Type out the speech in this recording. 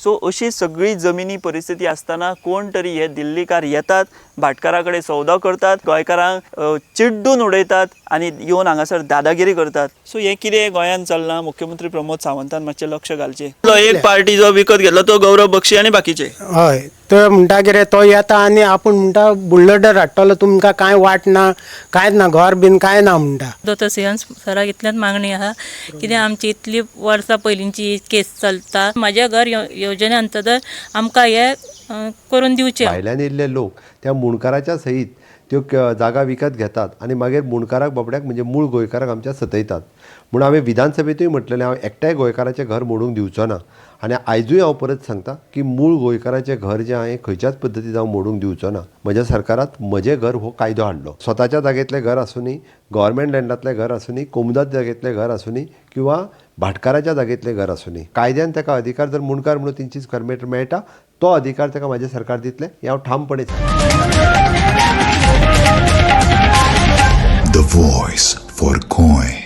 So अशी सगळी जमिनी परिस्थिती असताना कोण तरी हे दिल्लीकार येतात, भाटकारा कडेन सौदा करतात, गोंयकारांक चिड्डून उडयतात आनी येवन हांगासर दादागिरी करतात. सो हे कितें गोंयांत चलना? मुख्यमंत्री प्रमोद सावंतान मातशें लक्ष घालचें. एक पार्टी जो विकत घेतलो तो गौरव बक्षी आनी बाकीचे. हय तो म्हणटा कितें तो येता आनी आपूण म्हणटा बुल्डोजर हाडटलो, तुमकां कांय वाट ना, कांयच ना, घर बीन कांय ना म्हणटा. तो सीएम सराक इतल्याच मागणी आहा कित्याक आमची इतली वर्सां पयलींची केस चलता. म्हाज्या घर योजने अंतर्गत आमकां हे करून दिवचें. भायल्यान येयल्ले लोक त्या मुणकाराच्या सयत त्यो जागा विकत घेतात आनी मागीर मुणकाराक बाबड्याक म्हणजे मूळ गोंयकाराक आमच्या सतयतात. म्हणून हांवें विधानसभेंतूय म्हटलेलें हांव एकट्याय गोंयकाराचें घर मोडूंक दिवचो ना. आनी आयजूय हांव परत सांगता की मूळ गोंयकाराचें घर जें हांवें खंयच्याच पद्दतीन हांव मोडूंक दिवचो ना. म्हज्या सरकारांत म्हजें घर हो कायदो हाडलो. स्वताच्या जागेंतलें घर आसूनी, गव्हर्मेंट लँडांतलें घर आसूनी, कोमुदात जागेंतलें घर आसूनी किंवा भाटकाराच्या जागेंतलें घर आसूनी, कायद्यान ताका अधिकार जर मुणकार म्हणून 300 स्क्वेअर मिटर मेळटा तो अधिकार ताका म्हाजें सरकार दितलें हें हांव ठामपणे सांगता. The voice for Coin.